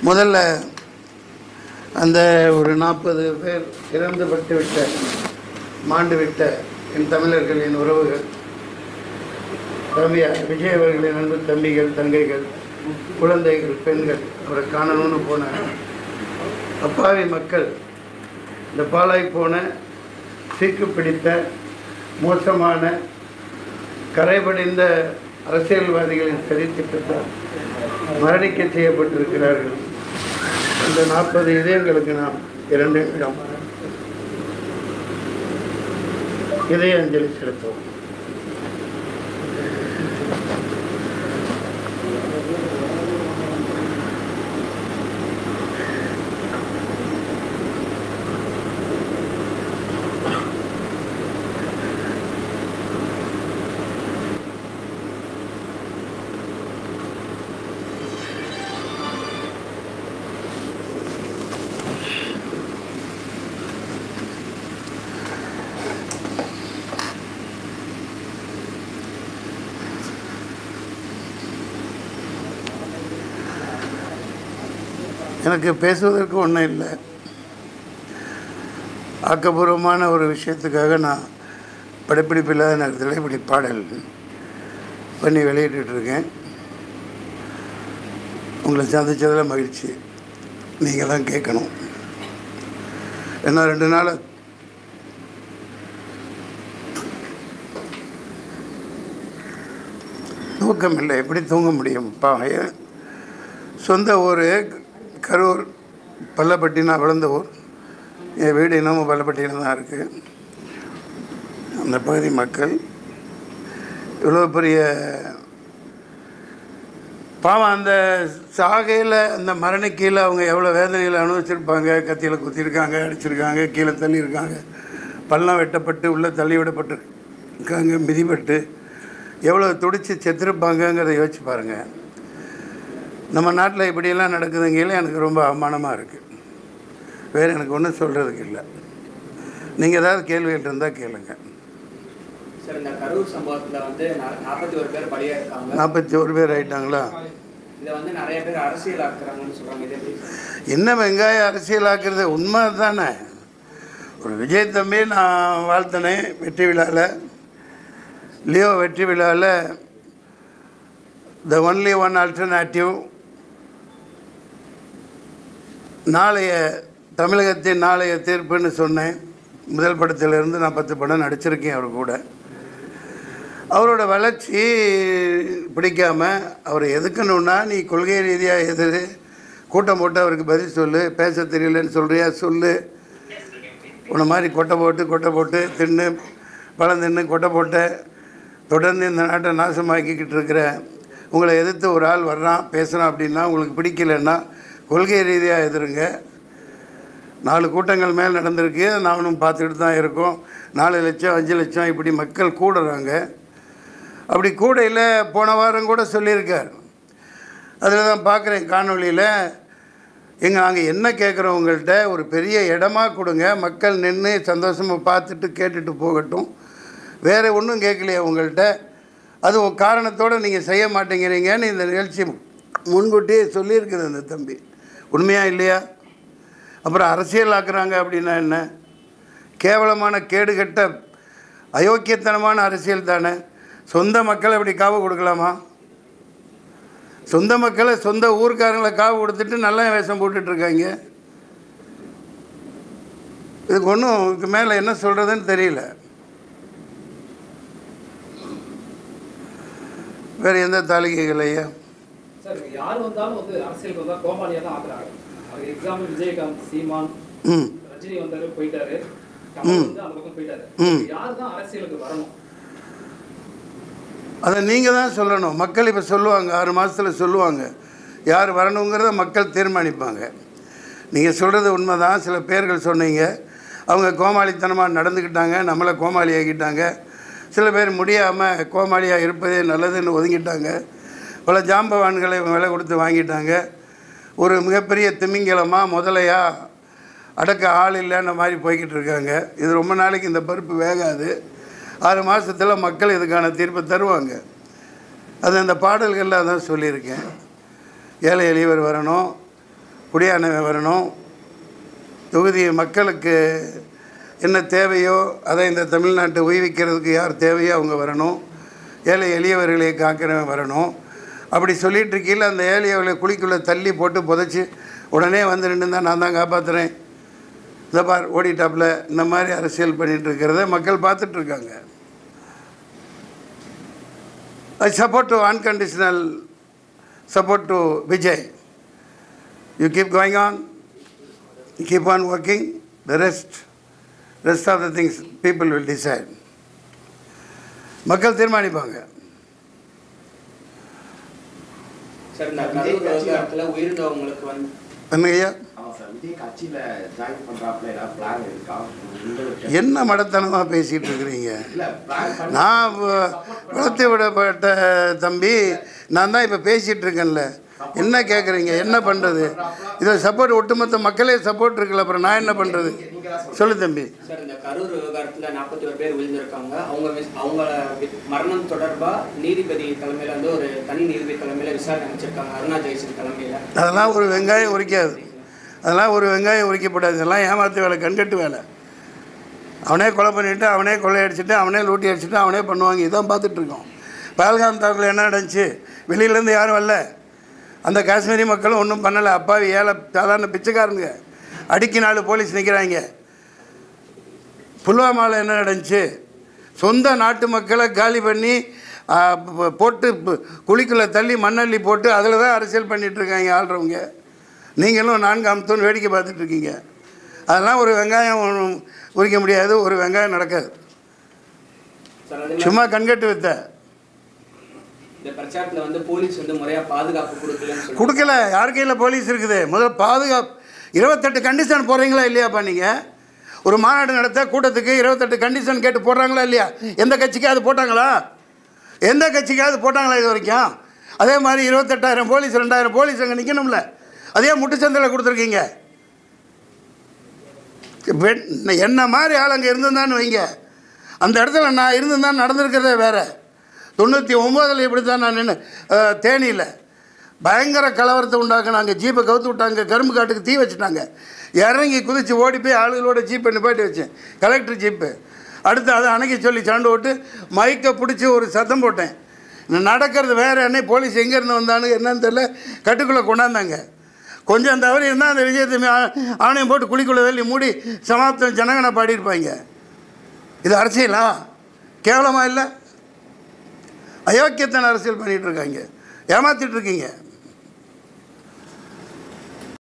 முதல்ல அந்த ஒரு 40 பேர் இறந்துபட்டு விட்ட மாண்டு விட்ட என் தமிழர்களின் உறவுகள், விஜய் அவர்களின் அன்பு தம்பிகள், தங்கைகள், குழந்தைகள், பெண்கள், அவரை காணணும்னு போன அப்பாவி மக்கள், இந்த பாலாய் போன சீக்கு பிடித்த மோசமான கரைபடிந்த அரசியல்வாதிகளின் சதித்திட்டத்தால் மரணிக்க செய்யப்பட்டிருக்கிறார்கள். அந்த 40 இதயங்களுக்கு நாம் 2 நிமிடம் இதய அஞ்சலி செலுத்துவோம். எனக்கு பேசுவதற்கு ஒன்றும் இல்லை. ஆக்கப்பூர்வமான ஒரு விஷயத்துக்காக நான் படப்பிடிப்பு இல்லாத நேரத்தில் இப்படி பாடல் பண்ணி வெளியிட்டுருக்கேன். உங்களை சந்தித்ததில் மகிழ்ச்சி. நீங்கள் தான் கேட்கணும். ஏன்னா 2 நாள் தூக்கம் இல்லை. எப்படி தூங்க முடியும்? சொந்த ஊர் கரூர், பள்ளப்பட்டி. நான் வளர்ந்த ஊர். என் வீடு இன்னமும் பள்ளப்பட்டியில் தான் இருக்குது. அந்த பகுதி மக்கள் இவ்வளோ பெரிய பாவம். அந்த சாகையில், அந்த மரணிக்கையில் அவங்க எவ்வளோ வேதனையில் அனுபவிச்சிருப்பாங்க. கத்தியில் குத்திருக்காங்க, அடிச்சிருக்காங்க, கீழே தள்ளியிருக்காங்க, பள்ளம் வெட்டப்பட்டு உள்ளே தள்ளி விடப்பட்டு இருக்காங்க, மிதிப்பட்டு எவ்வளோ துடிச்சு செத்துருப்பாங்கங்கிறத யோசிச்சு பாருங்கள். நம்ம நாட்டில் இப்படியெல்லாம் நடக்குதுங்கையில் எனக்கு ரொம்ப அவமானமாக இருக்குது. வேறு எனக்கு ஒன்றும் சொல்கிறதுக்கு இல்லை. நீங்கள் ஏதாவது கேள்விகள் இருந்தால் கேளுங்க. சார், இந்த கரூர் சம்பவத்தில் வந்து 41 பேர் பலியாக இருக்காங்க. 41 பேர் ஆகிட்டாங்களா? இதை வந்து நிறைய பேர் அரசியல் ஆக்குறாங்கன்னு சொல்கிறாங்க. என்ன வெங்காயம் அரசியல் ஆக்குறது? உண்மை தானே. ஒரு விஜய் தம்பி நான் வாழ்த்தினேன் வெற்றி விழாவில், லியோ வெற்றி விழாவில். The only one alternative. நாளைய தமிழகத்தின் நாளைய தீர்ப்புன்னு சொன்னேன். முதல் படத்திலிருந்து நான் 10 படம் நடிச்சிருக்கேன் அவர் கூட. அவரோட வளர்ச்சி பிடிக்காமல் அவரை எதுக்கணுன்னா, நீ கொள்கை ரீதியாக எதிர் கூட்டம் போட்டு அவருக்கு பதில் சொல்லு. பேச தெரியலன்னு சொல்கிறியா சொல்லு. உன்னை மாதிரி கொட்டை போட்டு தின்னு பழம் தின்னு கொட்டை போட்ட தொடர்ந்து இந்த நாட்டை நாசமாக்கிக்கிட்டு இருக்கிற உங்களை எதிர்த்து ஒரு ஆள் வர்றான் பேசுகிறான் அப்படின்னா உங்களுக்கு பிடிக்கலைன்னா கொள்கை ரீதியாக எதிருங்க. 4 கூட்டங்கள் மேல் நடந்திருக்கு. நானும் பார்த்துக்கிட்டு தான் இருக்கோம். 4 லட்சம் 5 லட்சம் இப்படி மக்கள் கூடுறாங்க. அப்படி கூடையில் போன வாரம் கூட சொல்லியிருக்கார். அதில் தான் பார்க்குறேன் காணொலியில். நாங்கள் என்ன கேட்குறோம், உங்கள்கிட்ட ஒரு பெரிய இடமா கொடுங்க, மக்கள் நின்று சந்தோஷமாக பார்த்துட்டு கேட்டுட்டு போகட்டும். வேறு ஒன்றும் கேட்கலையே உங்கள்கிட்ட. அது ஒரு காரணத்தோடு நீங்கள் செய்ய மாட்டேங்கிறீங்கன்னு இந்த நிகழ்ச்சி முன்கூட்டியே சொல்லியிருக்குது அந்த தம்பி. உண்மையாக இல்லையா? அப்புறம் அரசியல் ஆக்குறாங்க அப்படின்னா என்ன? கேவலமான கேடுகட்ட அயோக்கியத்தனமான அரசியல் தானே. சொந்த மக்களை அப்படி காவு கொடுக்கலாமா? சொந்த மக்களை, சொந்த ஊர்க்காரங்களை காவு கொடுத்துட்டு நல்ல வேஷம் போட்டுட்ருக்காங்க. இதுக்கு ஒன்றும் இதுக்கு மேலே என்ன சொல்கிறதுன்னு தெரியல. வேறு எந்த தாலிகைகள் ஐயா? சார், யார் வந்தாலும் வந்து அரசியலுக்கு வந்தால் கோமாளியாக தான் ஆக்குறாங்க. அது எக்ஸாம்பிள் விஜயகாந்த், சீமான், ரஜினி வந்தாரு போயிட்டாரு, கமல் வந்து அந்த பக்கம் போயிட்டாரு. யார் தான் அரசியலுக்கு வரணும்? அதை நீங்கள் தான் சொல்லணும். மக்கள் இப்போ சொல்லுவாங்க, 6 மாதத்தில் சொல்லுவாங்க யார் வரணுங்கிறத மக்கள் தீர்மானிப்பாங்க. நீங்கள் சொல்கிறது உண்மை தான். சில பேர்கள் சொன்னீங்க, அவங்க கோமாளித்தனமாக நடந்துக்கிட்டாங்க, நம்மளை கோமாளி ஆக்கிட்டாங்க. சில பேர் முடியாமல் கோமாளியாக இருப்பதே நல்லதுன்னு ஒதுங்கிட்டாங்க. பல ஜாம்பவான்களை விலை கொடுத்து வாங்கிட்டாங்க. ஒரு மிகப்பெரிய திமிங்கலமாக முதலையாக அடக்க ஆள் இல்லைன்ற மாதிரி போய்கிட்டு இருக்காங்க. இது ரொம்ப நாளைக்கு இந்த பருப்பு வேகாது. 6 மாதத்தில் மக்கள் இதுக்கான தீர்ப்பை தருவாங்க. அது அந்த பாடல்களில் தான் சொல்லியிருக்கேன். ஏழை எளியவர் வரணும், குடியானவன் வரணும், தொகுதி மக்களுக்கு என்ன தேவையோ அதை இந்த தமிழ்நாட்டை உய்விக்கிறதுக்கு யார் தேவையோ அவங்க வரணும், ஏழை எளியவர்களை காக்கிறவன் வரணும். அப்படி சொல்லிகிட்டு இருக்கையில் அந்த ஏழையவர்களை குழிக்குள்ளே தள்ளி போட்டு புதைச்சி உடனே வந்து நின்று தான் நான் தான் காப்பாற்றுறேன், இந்த பார் ஓடிட்டாப்பில், இந்த மாதிரி அரசியல் பண்ணிகிட்டு இருக்கிறத மக்கள் பார்த்துட்ருக்காங்க. I support to unconditional support to Vijay. You keep going on, you keep on working, the rest of the things people will decide. மக்கள் தீர்மானிப்பாங்க. சார், இந்த கரூர் விவகாரத்தில் உயிரிழந்தவங்களுக்கு வந்து என்னங்கய்யா விஜய் கட்சியில ஜாயின் பண்றாப்ல ஏதாவது பிளான் இருக்கா? என்ன மடத்தனமாக பேசிகிட்டு இருக்கிறீங்க? நான் வளர்த்து விடப்பட்ட தம்பி, நான் தான் இப்போ பேசிகிட்டு இருக்கேன்ல, என்ன கேட்குறீங்க? என்ன பண்ணுறது? இதை சப்போர்ட் ஒட்டுமொத்த மக்களே சப்போர்ட் இருக்குல்ல, அப்புறம் நான் என்ன பண்ணுறது? சொல்லு தம்பி. சார், இந்த கரூர் விவகாரத்தில் 41 பேர் விழுந்திருக்காங்க. அவங்க மரணம் தொடர்பாக நீதிபதி தலைமையில் வந்து ஒரு தனி நீதிபதி தலைமையில் விசாரணை அமைச்சிருக்காங்க, அருணா ஜெயசன் தலைமையில். அதெல்லாம் ஒரு வெங்காயம் உரிக்காது, அதெல்லாம் ஒரு வெங்காயம் உரிக்கப்படாது. இதெல்லாம் ஏமாத்து வேலை, கண்கட்டு வேலை. அவனே கொலை பண்ணிவிட்டு, அவனே கொள்ளையடிச்சிட்டு, அவனே லூட்டி அடிச்சுட்டு அவனே பண்ணுவாங்க. இதான் பார்த்துட்ருக்கோம். பஹல்காம் தாக்குல என்ன நடந்துச்சு? வெளியிலேருந்து யாரும் வரல, அந்த காஷ்மீரி மக்களும் ஒன்றும் பண்ணலை. அப்பாவி ஏழை சாதாரண பிச்சைக்காரங்க, அடிக்கி 4 போலீஸ் நிற்கிறாங்க. புல்வாமாவில் என்ன நடந்துச்சு? சொந்த நாட்டு மக்களை காலி பண்ணி போட்டு குழிக்குள்ளே தள்ளி மண்ணள்ளி போட்டு அதில் தான் அரசியல் பண்ணிகிட்ருக்காங்க ஆள்றவங்க. நீங்களும் 4 அமுத்தோன்னு வேடிக்கை பார்த்துட்ருக்கீங்க. அதெல்லாம் ஒரு வெங்காயம் உரிக்க முடியாது, ஒரு வெங்காயம் நடக்காது. சும்மா கண்கட்டு வித்த. இந்த பிரச்சாரத்தில் வந்து போலீஸ் வந்து முறையாக பாதுகாப்பு கொடுக்கல. யார் கையில் போலீஸ் இருக்குது? முதல்ல பாதுகாப்பு 28 கண்டிஷன் போடுறீங்களா இல்லையாப்பா? நீங்கள் ஒரு மாநாடு நடத்த கூட்டத்துக்கு 28 கண்டிஷன் கேட்டு போடுறாங்களா இல்லையா? எந்த கட்சிக்காவது போட்டாங்களா? எந்த கட்சிக்காவது போட்டாங்களா இது வரைக்கும்? அதே மாதிரி 28,000 போலீஸ் 2,000 போலீஸ் அங்கே நிற்கணும்ல, அதே முட்டுச்சந்தையில் கொடுத்துருக்கீங்க. என்ன மாதிரி ஆள் அங்கே இருந்திருந்தான்னு வைங்க, அந்த இடத்துல நான் இருந்திருந்தான்னு நடந்திருக்கிறதே வேறு. 99 இப்படி தான் நான் நின்று தேனியில் பயங்கர கலவரத்தை உண்டாக்குனாங்க. ஜீப்பை கவுத்து விட்டாங்க, கரும்பு காட்டுக்கு தீ வச்சுட்டாங்க. இறங்கி குதித்து ஓடி போய் ஆளுகளோட ஜீப்பை நிப்பாட்டி வச்சேன், கலெக்டர் ஜீப்பு. அடுத்து அதை அணைக்க சொல்லி சண்டை விட்டு மைக்கை பிடிச்சி ஒரு சத்தம் போட்டேன். நடக்கிறது வேறு. என்ன போலீஸ் எங்கேருந்து வந்தானு என்னன்னு தெரியல, கட்டுக்குள்ளே கொண்டாந்தாங்க. கொஞ்சம் தவறி இருந்தால் அந்த விஜயத்தை ஆணையம் போட்டு குழிக்குள்ளே தள்ளி மூடி சமாப்தம் ஜனகனை பாடியிருப்பாங்க. இது அரசியலா? கேவலமாக இல்லை? அயோக்கியத்தன அரசியல் பண்ணிகிட்ருக்காங்க, ஏமாற்றிட்டுருக்கீங்க.